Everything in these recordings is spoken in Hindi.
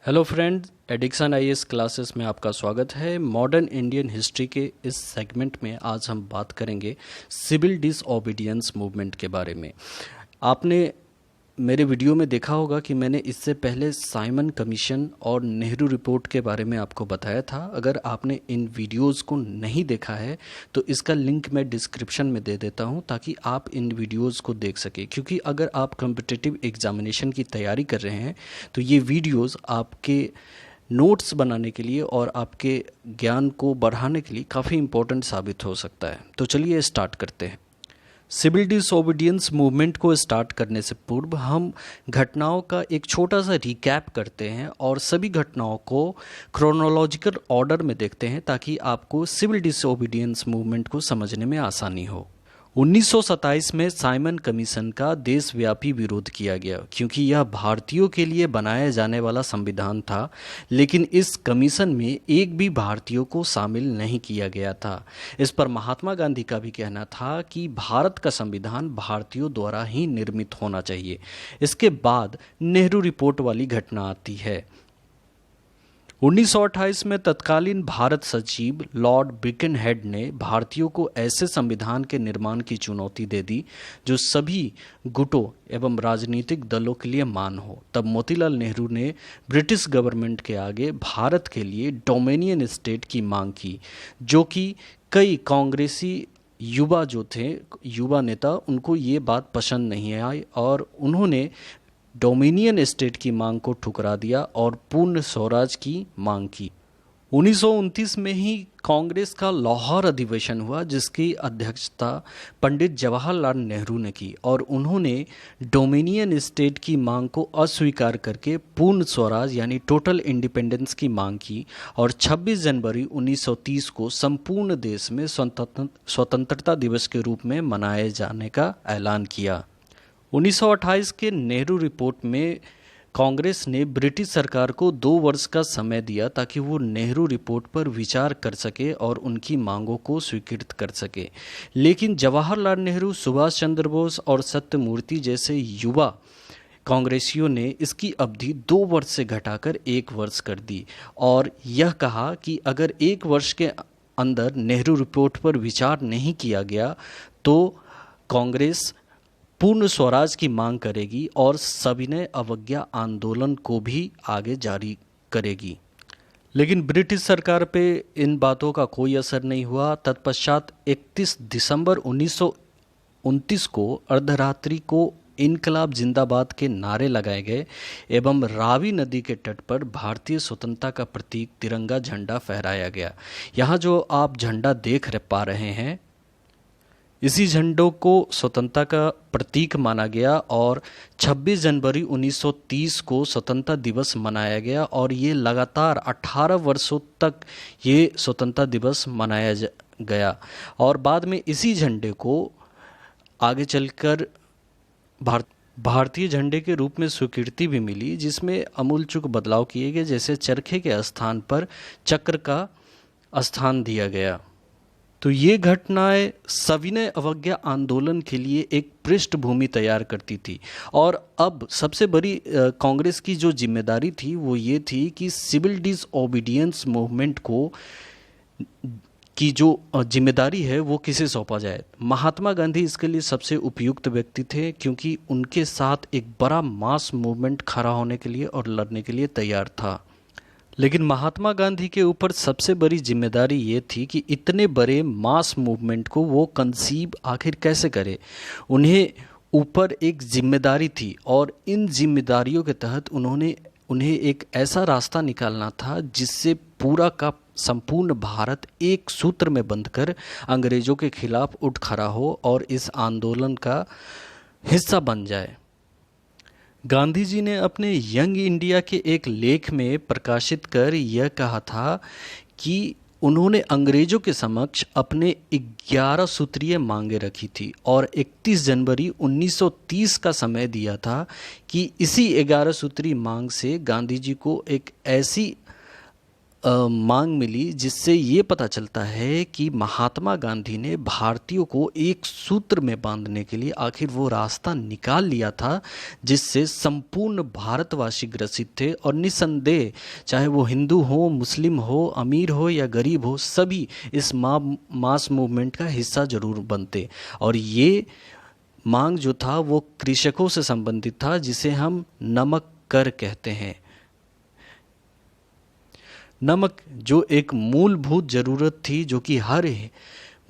Hello friends, addiction IAS classes में आपका स्वागत है। मॉडर्न इंडियन हिस्ट्री के इस सेगमेंट में आज हम बात करेंगे सिविल डिसओबीडियंस मूवमेंट के बारे में। आपने मेरे वीडियो में देखा होगा कि मैंने इससे पहले साइमन कमीशन और नेहरू रिपोर्ट के बारे में आपको बताया था। अगर आपने इन वीडियोस को नहीं देखा है तो इसका लिंक मैं डिस्क्रिप्शन में दे देता हूं ताकि आप इन वीडियोस को देख सकें, क्योंकि अगर आप कॉम्पिटिटिव एग्जामिनेशन की तैयारी कर रहे हैं तो ये वीडियोस आपके नोट्स बनाने के लिए और आपके ज्ञान को बढ़ाने के लिए काफ़ी इम्पोर्टेंट साबित हो सकता है। तो चलिए स्टार्ट करते हैं। सिविल डिसओबीडियंस मूवमेंट को स्टार्ट करने से पूर्व हम घटनाओं का एक छोटा सा रिकैप करते हैं और सभी घटनाओं को क्रोनोलॉजिकल ऑर्डर में देखते हैं ताकि आपको सिविल डिसओबीडियंस मूवमेंट को समझने में आसानी हो। 1927 में साइमन कमीशन का देशव्यापी विरोध किया गया क्योंकि यह भारतीयों के लिए बनाया जाने वाला संविधान था, लेकिन इस कमीशन में एक भी भारतीयों को शामिल नहीं किया गया था। इस पर महात्मा गांधी का भी कहना था कि भारत का संविधान भारतीयों द्वारा ही निर्मित होना चाहिए। इसके बाद नेहरू रिपोर्ट वाली घटना आती है। 1928 में तत्कालीन भारत सचिव लॉर्ड बिकनहेड ने भारतीयों को ऐसे संविधान के निर्माण की चुनौती दे दी जो सभी गुटों एवं राजनीतिक दलों के लिए मान हो। तब मोतीलाल नेहरू ने ब्रिटिश गवर्नमेंट के आगे भारत के लिए डोमिनियन स्टेट की मांग की, जो कि कई कांग्रेसी युवा नेता उनको ये बात पसंद नहीं आई और उन्होंने डोमिनियन स्टेट की मांग को ठुकरा दिया और पूर्ण स्वराज की मांग की। 1929 में ही कांग्रेस का लाहौर अधिवेशन हुआ जिसकी अध्यक्षता पंडित जवाहरलाल नेहरू ने की और उन्होंने डोमिनियन स्टेट की मांग को अस्वीकार करके पूर्ण स्वराज यानी टोटल इंडिपेंडेंस की मांग की और 26 जनवरी 1930 को संपूर्ण देश में स्वतंत्रता दिवस के रूप में मनाए जाने का ऐलान किया। 1928 के नेहरू रिपोर्ट में कांग्रेस ने ब्रिटिश सरकार को 2 वर्ष का समय दिया ताकि वो नेहरू रिपोर्ट पर विचार कर सके और उनकी मांगों को स्वीकृत कर सके, लेकिन जवाहरलाल नेहरू, सुभाष चंद्र बोस और सत्यमूर्ति जैसे युवा कांग्रेसियों ने इसकी अवधि 2 वर्ष से घटाकर 1 वर्ष कर दी और यह कहा कि अगर 1 वर्ष के अंदर नेहरू रिपोर्ट पर विचार नहीं किया गया तो कांग्रेस पूर्ण स्वराज की मांग करेगी और सविनय अवज्ञा आंदोलन को भी आगे जारी करेगी। लेकिन ब्रिटिश सरकार पे इन बातों का कोई असर नहीं हुआ। तत्पश्चात 31 दिसंबर 1929 को अर्धरात्रि को इनकलाब जिंदाबाद के नारे लगाए गए एवं रावी नदी के तट पर भारतीय स्वतंत्रता का प्रतीक तिरंगा झंडा फहराया गया। यहाँ जो आप झंडा देख पा रहे हैं, इसी झंडों को स्वतंत्रता का प्रतीक माना गया और 26 जनवरी 1930 को स्वतंत्रता दिवस मनाया गया और ये लगातार 18 वर्षों तक ये स्वतंत्रता दिवस मनाया गया और बाद में इसी झंडे को आगे चलकर भारतीय झंडे के रूप में स्वीकृति भी मिली, जिसमें अमूलचूल बदलाव किए गए, जैसे चरखे के स्थान पर चक्र का स्थान दिया गया। तो ये घटनाएं सविनय अवज्ञा आंदोलन के लिए एक पृष्ठभूमि तैयार करती थी और अब सबसे बड़ी कांग्रेस की जो जिम्मेदारी थी वो ये थी कि सिविल डिसओबीडियंस मूवमेंट को की जो जिम्मेदारी है वो किसे सौंपा जाए। महात्मा गांधी इसके लिए सबसे उपयुक्त व्यक्ति थे क्योंकि उनके साथ एक बड़ा मास मूवमेंट खड़ा होने के लिए और लड़ने के लिए तैयार था। लेकिन महात्मा गांधी के ऊपर सबसे बड़ी जिम्मेदारी ये थी कि इतने बड़े मास मूवमेंट को वो कंसीव आखिर कैसे करे। उन्हें ऊपर एक जिम्मेदारी थी और इन जिम्मेदारियों के तहत उन्हें एक ऐसा रास्ता निकालना था जिससे पूरा का संपूर्ण भारत एक सूत्र में बंधकर अंग्रेजों के खिलाफ उठ खड़ा हो और इस आंदोलन का हिस्सा बन जाए। गांधी जी ने अपने यंग इंडिया के एक लेख में प्रकाशित कर यह कहा था कि उन्होंने अंग्रेजों के समक्ष अपने 11 सूत्रीय मांगे रखी थी और 31 जनवरी 1930 का समय दिया था कि इसी 11 सूत्री मांग से गांधी जी को एक ऐसी मांग मिली, जिससे ये पता चलता है कि महात्मा गांधी ने भारतीयों को एक सूत्र में बांधने के लिए आखिर वो रास्ता निकाल लिया था जिससे संपूर्ण भारतवासी ग्रसित थे। और निसंदेह चाहे वो हिंदू हो, मुस्लिम हो, अमीर हो या गरीब हो, सभी इस मास मूवमेंट का हिस्सा जरूर बनते। और ये मांग जो था वो कृषकों से संबंधित था, जिसे हम नमक कर कहते हैं। नमक जो एक मूलभूत ज़रूरत थी, जो कि हर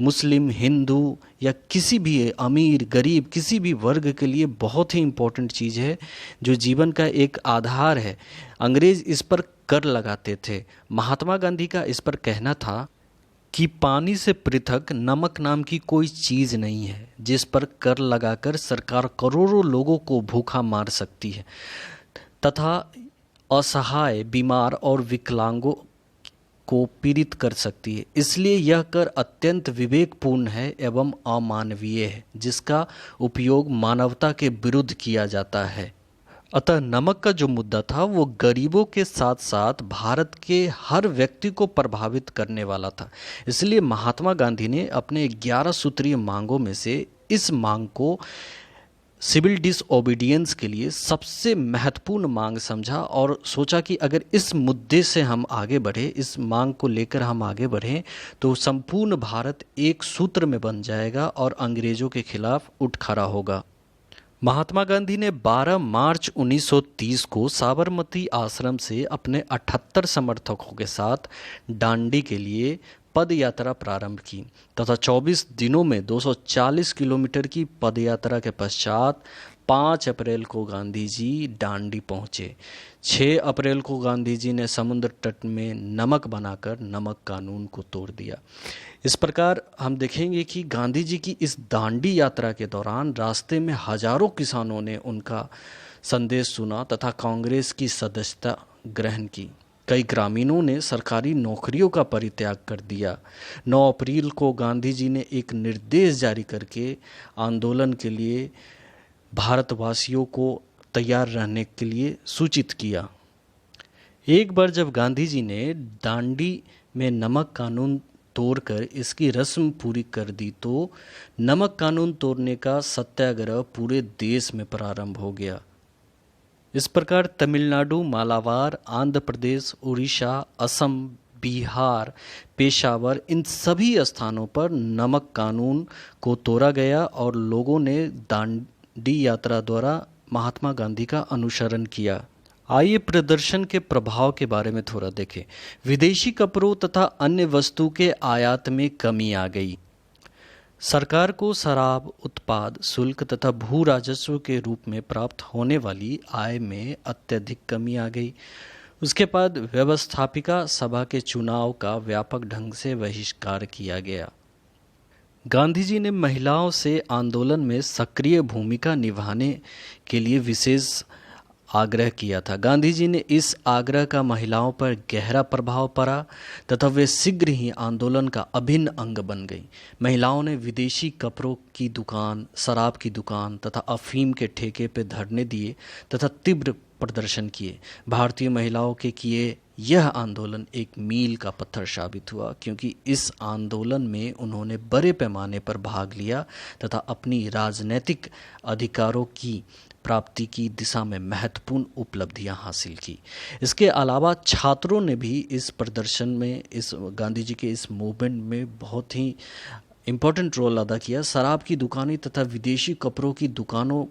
मुस्लिम, हिंदू या किसी भी अमीर गरीब किसी भी वर्ग के लिए बहुत ही इम्पोर्टेंट चीज़ है, जो जीवन का एक आधार है। अंग्रेज़ इस पर कर लगाते थे। महात्मा गांधी का इस पर कहना था कि पानी से पृथक नमक नाम की कोई चीज़ नहीं है जिस पर कर लगाकर सरकार करोड़ों लोगों को भूखा मार सकती है तथा असहाय, बीमार और विकलांगों को पीड़ित कर सकती है। इसलिए यह कर अत्यंत विवेकपूर्ण है एवं अमानवीय है, जिसका उपयोग मानवता के विरुद्ध किया जाता है। अतः नमक का जो मुद्दा था वो गरीबों के साथ साथ भारत के हर व्यक्ति को प्रभावित करने वाला था। इसलिए महात्मा गांधी ने अपने 11 सूत्रीय मांगों में से इस मांग को सिविल डिसओबीडियंस के लिए सबसे महत्वपूर्ण मांग समझा और सोचा कि अगर इस मुद्दे से हम आगे बढ़े, इस मांग को लेकर हम आगे बढ़ें, तो संपूर्ण भारत एक सूत्र में बन जाएगा और अंग्रेजों के खिलाफ उठ खड़ा होगा। महात्मा गांधी ने 12 मार्च 1930 को साबरमती आश्रम से अपने 78 समर्थकों के साथ दांडी के लिए पद यात्रा प्रारंभ की तथा 24 दिनों में 240 किलोमीटर की पद यात्रा के पश्चात 5 अप्रैल को गांधी जी दांडी पहुँचे। 6 अप्रैल को गांधी जी ने समुद्र तट में नमक बनाकर नमक कानून को तोड़ दिया। इस प्रकार हम देखेंगे कि गांधी जी की इस दांडी यात्रा के दौरान रास्ते में हजारों किसानों ने उनका संदेश सुना तथा कांग्रेस की सदस्यता ग्रहण की। कई ग्रामीणों ने सरकारी नौकरियों का परित्याग कर दिया। 9 अप्रैल को गांधी जी ने एक निर्देश जारी करके आंदोलन के लिए भारतवासियों को तैयार रहने के लिए सूचित किया। एक बार जब गांधी जी ने दांडी में नमक कानून तोड़कर इसकी रस्म पूरी कर दी तो नमक कानून तोड़ने का सत्याग्रह पूरे देश में प्रारंभ हो गया। इस प्रकार तमिलनाडु, मालाबार, आंध्र प्रदेश, उड़ीसा, असम, बिहार, पेशावर, इन सभी स्थानों पर नमक कानून को तोड़ा गया और लोगों ने दांडी यात्रा द्वारा महात्मा गांधी का अनुसरण किया। आइए प्रदर्शन के प्रभाव के बारे में थोड़ा देखें। विदेशी कपड़ों तथा अन्य वस्तु के आयात में कमी आ गई। सरकार को शराब उत्पाद शुल्क तथा भू राजस्व के रूप में प्राप्त होने वाली आय में अत्यधिक कमी आ गई। उसके बाद व्यवस्थापिका सभा के चुनाव का व्यापक ढंग से बहिष्कार किया गया। गांधी जी ने महिलाओं से आंदोलन में सक्रिय भूमिका निभाने के लिए विशेष आग्रह किया था। गांधी जी ने इस आग्रह का महिलाओं पर गहरा प्रभाव पड़ा तथा वे शीघ्र ही आंदोलन का अभिन्न अंग बन गई। महिलाओं ने विदेशी कपड़ों की दुकान, शराब की दुकान तथा अफीम के ठेके पर धरने दिए तथा तीव्र प्रदर्शन किए। भारतीय महिलाओं के किए यह आंदोलन एक मील का पत्थर साबित हुआ, क्योंकि इस आंदोलन में उन्होंने बड़े पैमाने पर भाग लिया तथा अपनी राजनीतिक अधिकारों की प्राप्ति की दिशा में महत्वपूर्ण उपलब्धियां हासिल की। इसके अलावा छात्रों ने भी इस प्रदर्शन में, इस गांधी जी के इस मूवमेंट में बहुत ही इम्पोर्टेंट रोल अदा किया। शराब की दुकानें तथा विदेशी कपड़ों की दुकानों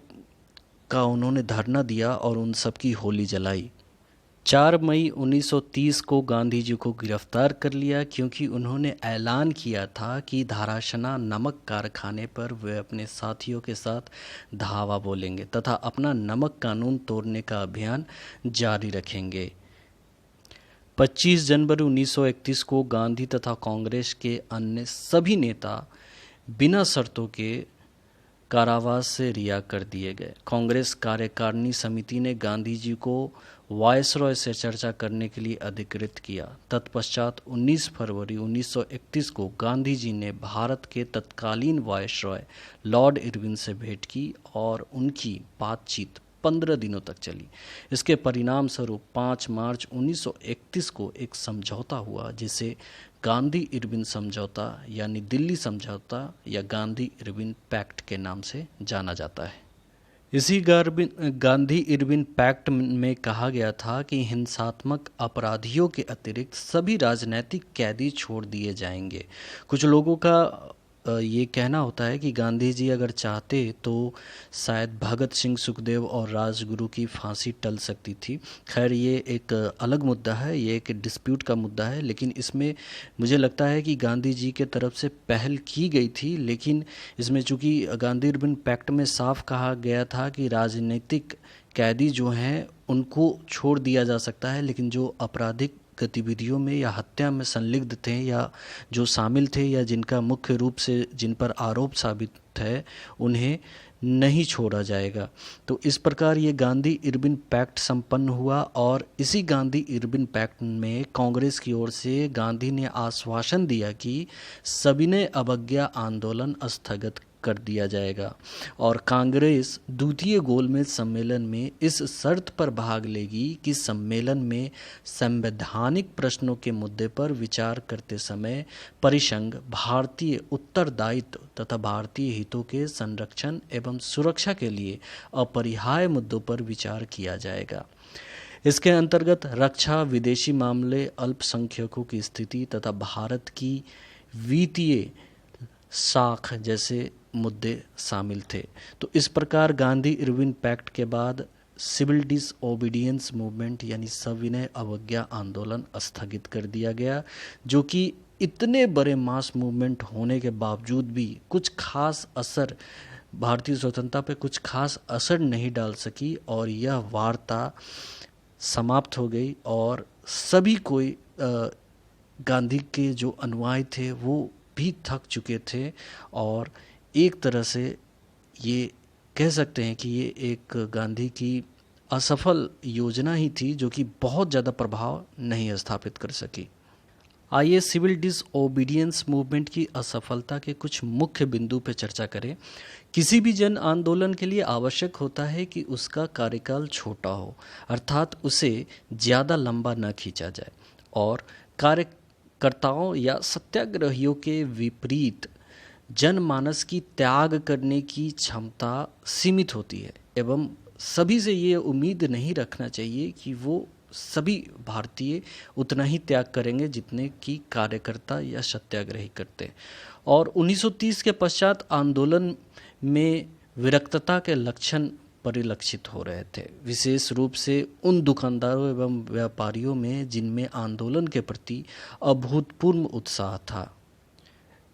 का उन्होंने धरना दिया और उन सब की होली जलाई। 4 मई 1930 को गांधी जी को गिरफ्तार कर लिया, क्योंकि उन्होंने ऐलान किया था कि धारासना नमक कारखाने पर वे अपने साथियों के साथ धावा बोलेंगे तथा अपना नमक कानून तोड़ने का अभियान जारी रखेंगे। 25 जनवरी 1931 को गांधी तथा कांग्रेस के अन्य सभी नेता बिना शर्तों के कारावास से रिहा कर दिए गए। कांग्रेस कार्यकारिणी समिति ने गांधी जी को वायसरॉय से चर्चा करने के लिए अधिकृत किया। तत्पश्चात 19 फरवरी 1931 को गांधी जी ने भारत के तत्कालीन वायसरॉय लॉर्ड इरविन से भेंट की और उनकी बातचीत 15 दिनों तक चली। इसके परिणाम स्वरूप 5 मार्च 1931 को एक समझौता हुआ जिसे गांधी इरविन समझौता यानी दिल्ली समझौता या गांधी इरविन पैक्ट के नाम से जाना जाता है। इसी गांधी इरविन पैक्ट में कहा गया था कि हिंसात्मक अपराधियों के अतिरिक्त सभी राजनैतिक कैदी छोड़ दिए जाएंगे। कुछ लोगों का ये कहना होता है कि गांधी जी अगर चाहते तो शायद भगत सिंह, सुखदेव और राजगुरु की फांसी टल सकती थी। खैर ये एक अलग मुद्दा है, ये एक डिस्प्यूट का मुद्दा है, लेकिन इसमें मुझे लगता है कि गांधी जी के तरफ से पहल की गई थी। लेकिन इसमें चूंकि गांधी इरविन पैक्ट में साफ कहा गया था कि राजनीतिक कैदी जो हैं उनको छोड़ दिया जा सकता है, लेकिन जो आपराधिक गतिविधियों में या हत्या में संलिग्ध थे या जो शामिल थे या जिनका मुख्य रूप से जिन पर आरोप साबित है उन्हें नहीं छोड़ा जाएगा। तो इस प्रकार ये गांधी इरविन पैक्ट संपन्न हुआ और इसी गांधी इरविन पैक्ट में कांग्रेस की ओर से गांधी ने आश्वासन दिया कि सविनय अवज्ञा आंदोलन स्थगित कर दिया जाएगा और कांग्रेस द्वितीय गोलमेज सम्मेलन में इस शर्त पर भाग लेगी कि सम्मेलन में संवैधानिक प्रश्नों के मुद्दे पर विचार करते समय परिसंघ भारतीय उत्तरदायित्व तथा भारतीय हितों के संरक्षण एवं सुरक्षा के लिए अपरिहार्य मुद्दों पर विचार किया जाएगा। इसके अंतर्गत रक्षा, विदेशी मामले, अल्पसंख्यकों की स्थिति तथा भारत की वित्तीय साख जैसे मुद्दे शामिल थे। तो इस प्रकार गांधी इरविन पैक्ट के बाद सिविल डिसओबीडियंस मूवमेंट यानी सविनय अवज्ञा आंदोलन स्थगित कर दिया गया, जो कि इतने बड़े मास मूवमेंट होने के बावजूद भी कुछ खास असर भारतीय स्वतंत्रता पे कुछ खास असर नहीं डाल सकी और यह वार्ता समाप्त हो गई और सभी कोई गांधी के जो अनुयायी थे वो भी थक चुके थे और एक तरह से ये कह सकते हैं कि ये एक गांधी की असफल योजना ही थी जो कि बहुत ज़्यादा प्रभाव नहीं स्थापित कर सकी। आइए सिविल डिसओबीडियंस मूवमेंट की असफलता के कुछ मुख्य बिंदु पर चर्चा करें। किसी भी जन आंदोलन के लिए आवश्यक होता है कि उसका कार्यकाल छोटा हो, अर्थात उसे ज़्यादा लंबा न खींचा जाए और कार्यकर्ताओं या सत्याग्रहियों के विपरीत जनमानस की त्याग करने की क्षमता सीमित होती है एवं सभी से ये उम्मीद नहीं रखना चाहिए कि वो सभी भारतीय उतना ही त्याग करेंगे जितने की कार्यकर्ता या सत्याग्रही करते। और 1930 के पश्चात आंदोलन में विरक्तता के लक्षण परिलक्षित हो रहे थे, विशेष रूप से उन दुकानदारों एवं व्यापारियों में जिनमें आंदोलन के प्रति अभूतपूर्व उत्साह था।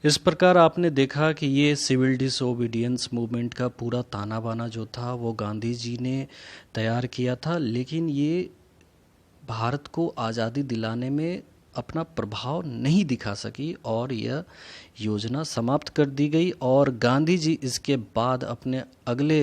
इस प्रकार आपने देखा कि ये सिविल डिसओबीडियंस मूवमेंट का पूरा ताना बाना जो था वो गांधी जी ने तैयार किया था, लेकिन ये भारत को आज़ादी दिलाने में अपना प्रभाव नहीं दिखा सकी और यह योजना समाप्त कर दी गई और गांधी जी इसके बाद अपने अगले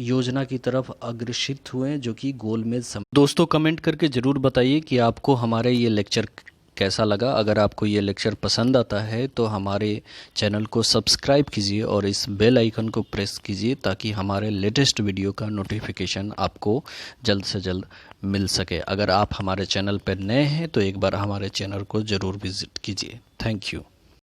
योजना की तरफ अग्रसित हुए जो कि गोलमेज। दोस्तों कमेंट करके ज़रूर बताइए कि आपको हमारे ये लेक्चर कैसा लगा। अगर आपको ये लेक्चर पसंद आता है तो हमारे चैनल को सब्सक्राइब कीजिए और इस बेल आइकन को प्रेस कीजिए ताकि हमारे लेटेस्ट वीडियो का नोटिफिकेशन आपको जल्द से जल्द मिल सके। अगर आप हमारे चैनल पर नए हैं तो एक बार हमारे चैनल को ज़रूर विज़िट कीजिए। Thank you.